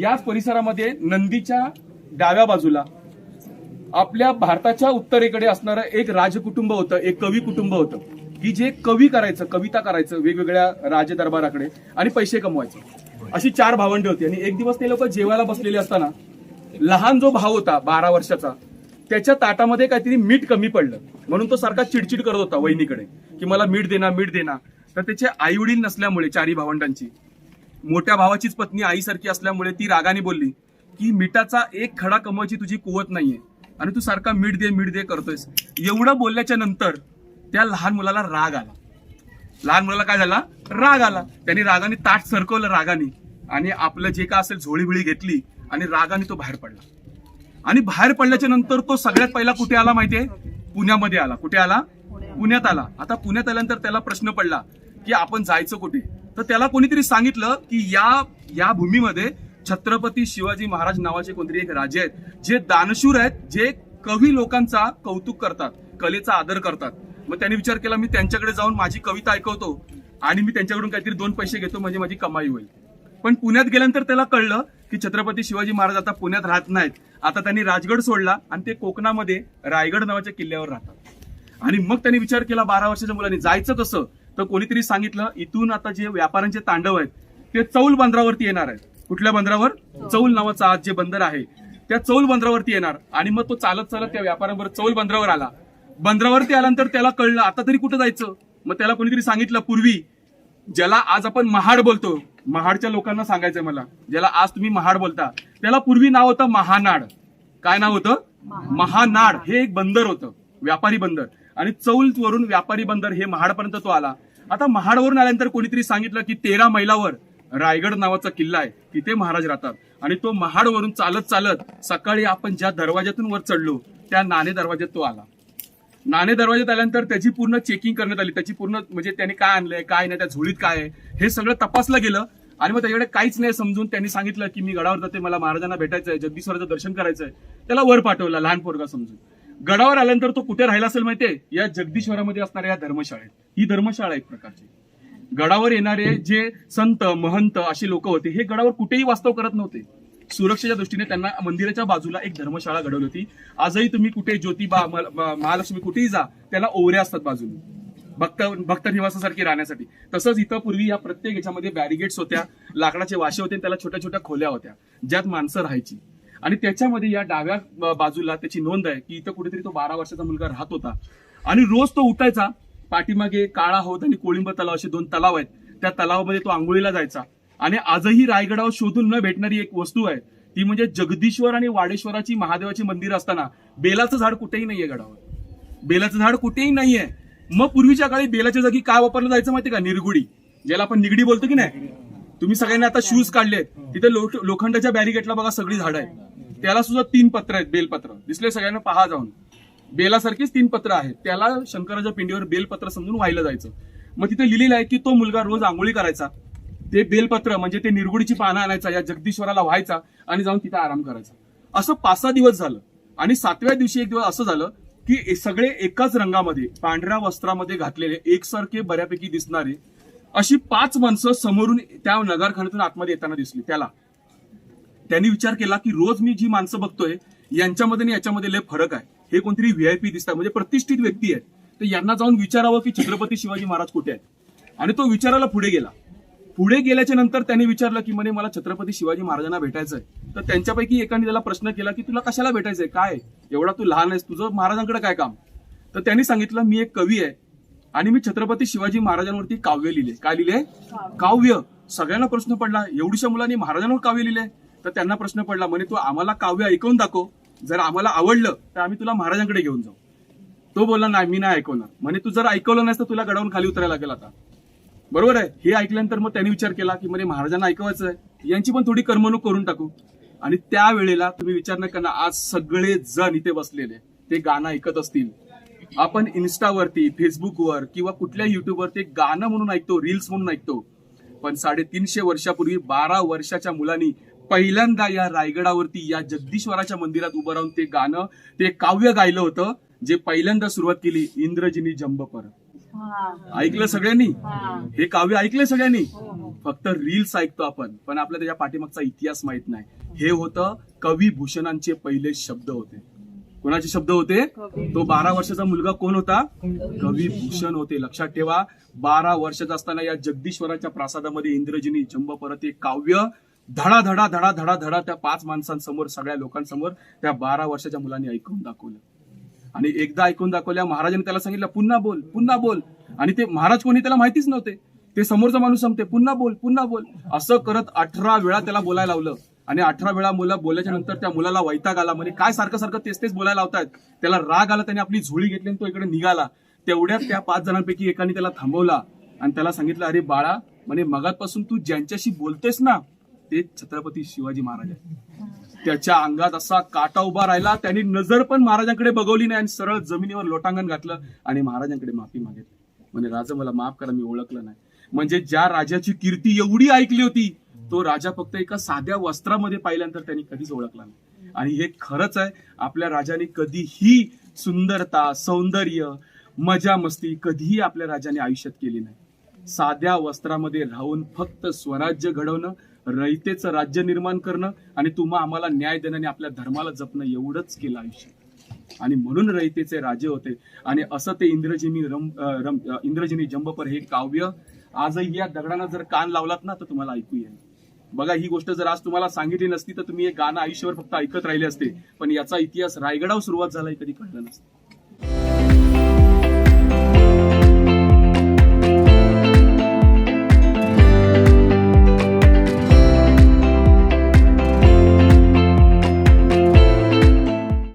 याच परिसरामध्ये नंदीच्या डाव्या बाजूला आपल्या भारताच्या उत्तरेकडे असणारं एक राजकुटुंब होतं, एक कवी कुटुंब होतं की जे कवी करायचं, कविता करायचं वेगवेगळ्या राजदरबाराकडे आणि पैसे कमवायचं. अशी 4 भावंडे होती. आणि एक दिवस ते लोक जेवायला बसलेले असताना लहान जो भाव होता 12 वर्षाचा, त्याच्या ताटामध्ये काहीतरी मीठ कमी पडलं म्हणून तो सारखा चिडचिड करत होता वहिनीकडे की मला मीठ देना मीठ देना. तर त्याचे आई वडील नसल्यामुळे 4 भावंडांची, मोठ्या भावाचीच पत्नी आईसारखी असल्यामुळे ती रागाने बोलली की मिठाचा एक खडा कमवायची तुझी कुवत नाहीये आणि तू सारखा मीठ दे करतोयस. एवढं बोलल्याच्या नंतर त्या लहान मुलाला राग आला. लहान मुलाला काय झाला? राग आला. त्यांनी रागाने ताट सरकवलं रागाने आणि आपलं जे काय असेल झोळीबिळी घेतली आणि रागाने तो बाहेर पडला. आणि बाहेर पडल्याच्या नंतर तो सगळ्यात पहिला कुठे आला माहितीये? पुण्यामध्ये आला. कुठे आला? पुण्यात आला. आता पुण्यात आल्यानंतर त्याला प्रश्न पडला की आपण जायचं कुठे? तर त्याला कोणीतरी सांगितलं की या भूमीमध्ये छत्रपती शिवाजी महाराज नावाचे कोणतरी एक राजे आहेत जे दानशूर आहेत, जे कवी लोकांचा कौतुक करतात, कलेचा आदर करतात. मग त्यांनी विचार केला मी त्यांच्याकडे जाऊन माझी कविता ऐकवतो आणि मी त्यांच्याकडून काहीतरी 2 पैसे घेतो म्हणजे माझी कमाई होईल. पण पुण्यात गेल्यानंतर त्याला कळलं की छत्रपती शिवाजी महाराज आता पुण्यात राहत नाहीत. आता त्यांनी राजगड सोडला आणि ते कोकणामध्ये रायगड नावाच्या किल्ल्यावर राहतात. आणि मग त्यांनी विचार केला 12 वर्षाच्या मुलांनी जायचं कसं? तर कोणीतरी सांगितलं इथून आता जे व्यापाऱ्यांचे तांडव आहेत ते चौल बंदरावरती येणार आहेत. कुठल्या बंदरावर? चौल नावाचं आज जे बंदर आहे त्या चौल बंदरावरती येणार. आणि मग तो चालत चालत त्या व्यापाऱ्यांवर चौल बंदरावर आला. बंदरावरती आल्यानंतर त्याला कळलं आता तरी कुठं जायचं. मग त्याला कोणीतरी सांगितलं पूर्वी ज्याला आज आपण महाड बोलतो, महाडच्या लोकांना सांगायचंय मला, ज्याला आज तुम्ही महाड बोलता त्याला पूर्वी नाव होतं महानाड. काय नाव होतं? महानाड. हे एक बंदर होतं, व्यापारी बंदर. आणि चौल वरून व्यापारी बंदर हे महाडपर्यंत तो आला. आता महाडवरून आल्यानंतर कोणीतरी सांगितलं की 13 मैलावर रायगड नावाचा किल्ला आहे, तिथे महाराज राहतात. आणि तो महाडवरून चालत चालत सकाळी आपण ज्या दरवाज्यातून वर चढलो त्या नाणे दरवाज्यात तो आला. नाणे दरवाज्यात आल्यानंतर त्याची पूर्ण चेकिंग करण्यात आली. त्याची पूर्ण म्हणजे त्याने काय आणलंय काय नाही, त्या झोळीत काय आहे हे सगळं तपासलं गेलं. आणि मग त्याच्याकडे काहीच नाही समजून त्यांनी सांगितलं की मी गडावर जाते, मला महाराजांना भेटायचंय, जगदीश्वराचं दर्शन करायचंय. त्याला वर पाठवलं लहान पोरगा समजून. गडावर आल्यानंतर तो कुठे राहिला असेल माहितीये? या जगदीश्वरामध्ये असणाऱ्या या धर्मशाळेत. ही धर्मशाळा एक प्रकारची. गडावर येणारे जे संत महंत असे लोक होते हे गडावर कुठेही वास्तव करत नव्हते. सुरक्षेच्या दृष्टीने त्यांना मंदिराच्या बाजूला एक धर्मशाळा घडवली होती. आजही तुम्ही कुठे ज्योतिबा महालक्ष्मी कुठेही जा त्याला ओवऱ्या असतात बाजूने भक्त निवासासारखी राहण्यासाठी. तसंच इथं पूर्वी या प्रत्येक याच्यामध्ये बॅरिगेट्स होत्या, लाकडाचे वाशे होते, त्याला छोट्या छोट्या खोल्या होत्या ज्यात माणसं राहायची. आणि त्याच्यामध्ये या डाव्या बाजूला त्याची नोंद आहे की इथं कुठेतरी तो 12 वर्षाचा मुलगा राहत होता. आणि रोज तो उठायचा. पाठीमागे काळा होत आणि कोळिंब तलाव असे 2 तलाव आहेत, त्या तलावामध्ये तो आंघोळीला जायचा. आणि आजही रायगडावर शोधून न भेटणारी एक वस्तू आहे ती म्हणजे जगदीश्वर आणि वाडेश्वराची महादेवाची मंदिर असताना बेलाचं झाड कुठेही नाहीये गडावर. बेलाचं झाड कुठेही नाहीये. मग पूर्वीच्या काळी बेलाच्या जागी काय वापरलं जायचं माहिती का? निरगुडी, ज्याला आपण निगडी बोलतो की नाही. तुम्ही सगळ्यांनी आता शूज काढलेत, तिथे लोखंडाच्या बॅरिगेटला बघा सगळी झाडं आहेत, त्याला सुद्धा 3 पत्र आहेत, बेलपत्र दिसले सगळ्यांना, पहा जाऊन. बेलासारखीच 3 पत्र आहेत, त्याला शंकराच्या पिंडीवर बेलपत्र समजून वाहिलं जायचं. मग तिथे लिहिलेलं आहे की तो मुलगा रोज आंघोळी करायचा, ते बेलपत्र म्हणजे ते निरगुडीची पानं आणायचा, या जगदीश्वराला व्हायचा आणि जाऊन तिथे आराम करायचा. असं 5-6 दिवस झालं. आणि 7व्या दिवशी एक दिवस असं झालं की सगळे एकाच रंगामध्ये पांढऱ्या वस्त्रामध्ये घातलेले एकसारखे बऱ्यापैकी दिसणारे अशी 5 माणसं समोरून त्या नगरखान्यातून आतमध्ये येताना दिसली. त्यांनी विचार केला की रोज मी जी माणसं बघतोय यांच्यामध्ये आणि याच्यामध्ये लय फरक आहे, हे कोणतरी व्हीआयपी दिसतात, म्हणजे प्रतिष्ठित व्यक्ती आहेत, तर यांना जाऊन विचारावं की छत्रपती शिवाजी महाराज कुठे आहेत. आणि तो विचारायला पुढे गेला. पुढे गेल्याच्या नंतर त्यांनी विचारलं की म्हणे मला छत्रपती शिवाजी महाराजांना भेटायचंय. तर त्यांच्यापैकी एकाने त्याला प्रश्न केला की तुला कशाला भेटायचंय, काय एवढा तू लहान आहेस, तुझं महाराजांकडे काय काम? तर त्यांनी सांगितलं मी एक कवी आहे आणि मी छत्रपती शिवाजी महाराजांवरती काव्य लिहिले. काय लिहिले? काव्य. सगळ्यांना प्रश्न पडला एवढ्याशा मुलांनी महाराजांवर काव्य लिहिले. तर त्यांना प्रश्न पडला म्हणे तू आम्हाला काव्य ऐकवून दाखव, जर आम्हाला आवडलं तर आम्ही तुला महाराजांकडे घेऊन जाऊ. तो बोलला नाही मी नाही ऐकवणार. म्हणे तू जर ऐकवलं नाही तर तुला गडावरून खाली उतरायला लागेल आता. बरोबर आहे. हे ऐकल्यानंतर मग त्यांनी विचार केला की म्हणे महाराजांना ऐकवायचं आहे, यांची पण थोडी करमणूक करून टाकू. आणि त्यावेळेला तुम्ही विचार नाही करणार, आज सगळे जण इथे बसलेले ते गाणं ऐकत असतील. आपण इन्स्टावरती, फेसबुकवर किंवा कुठल्या युट्यूबवर ते गाणं म्हणून ऐकतो, रील्स म्हणून ऐकतो. पण 350 वर्षापूर्वी 12 वर्षाच्या मुलांनी पहिल्यांदा या रायगडावरती या जगदीश्वराच्या मंदिरात उभं राहून ते गाणं, ते काव्य गायलं होतं, जे पहिल्यांदा सुरुवात केली इंद्रजिनी जंब पर. ऐकलं सगळ्यांनी? हे काव्य ऐकलंय सगळ्यांनी? हो. फक्त रील्स ऐकतो आपण, पण आपल्याला त्याच्या पाठीमागचा इतिहास माहित नाही. हे होतं कवी भूषणांचे पहिले शब्द होते. कोणाचे शब्द होते? तो 12 वर्षाचा मुलगा कोण होता? कवी भूषण होते. लक्षात ठेवा, 12 वर्षाचा असताना या जगदीश्वराच्या प्रासादामध्ये इंद्रजिनी जंब परत एक काव्य धडा धडा धडा धडा धडा त्या 5 माणसांसमोर, सगळ्या लोकांसमोर त्या 12 वर्षाच्या मुलांनी ऐकून दाखवलं. आणि एकदा ऐकून दाखवल्या महाराजांनी त्याला सांगितलं पुन्हा बोल, पुन्हा बोल. आणि ते महाराज कोणी त्याला माहितीच नव्हते. ते समोरचा माणूस सांगते पुन्हा बोल, पुन्हा बोल. असं करत 18 वेळा त्याला बोलायला लावलं. आणि 18 वेळा मुलं बोलल्याच्या नंतर त्या मुलाला वैताग आला. म्हणजे काय सारखं सारखं तेच तेच बोलायला लावतायत. त्याला राग आला. त्याने आपली झोळी घेतली आणि तो इकडे निघाला. तेवढ्यात त्या 5 जणांपैकी एकाने त्याला थांबवला आणि त्याला सांगितलं, अरे बाळा, म्हणे मगातपासून तू ज्यांच्याशी बोलतेस ना ते छत्रपती शिवाजी महाराज आहेत. त्याच्या अंगात असा काटा उभा राहिला. त्यांनी नजर पण महाराजांकडे बघवली नाही आणि सरळ जमिनीवर लोटांगण घातलं आणि महाराजांकडे माफी मागितली. म्हणजे राजा मला माफ करा, मी ओळखलं नाही. म्हणजे ज्या राजाची कीर्ती एवढी ऐकली होती तो राजा फक्त एका साध्या वस्त्रामध्ये पाहिल्यानंतर त्यांनी कधीच ओळखला नाही. आणि हे खरंच आहे, आपल्या राजाने कधीही सुंदरता, सौंदर्य, मजा मस्ती कधीही आपल्या राजाने आयुष्यात केली नाही. साध्या वस्त्रामध्ये राहून फक्त स्वराज्य घडवणं, रयतेचं राज्य निर्माण करणं आणि तुम्हा आम्हाला न्याय देणं आणि आपल्या धर्माला जपणं एवढंच केलं आयुष्य. आणि म्हणून रयतेचे राजे होते. आणि असं ते इंद्रजिनी जंबपर हे काव्य आजही या दगडांना जर कान लावलात ना तर तुम्हाला ऐकू येईल. बघा, ही गोष्ट जर आज तुम्हाला सांगितली नसती तर तुम्ही हे गाणं आयुष्यभर फक्त ऐकत राहिले असते. पण याचा इतिहास रायगडावर सुरुवात झाला हे कधी कळलं नसतं.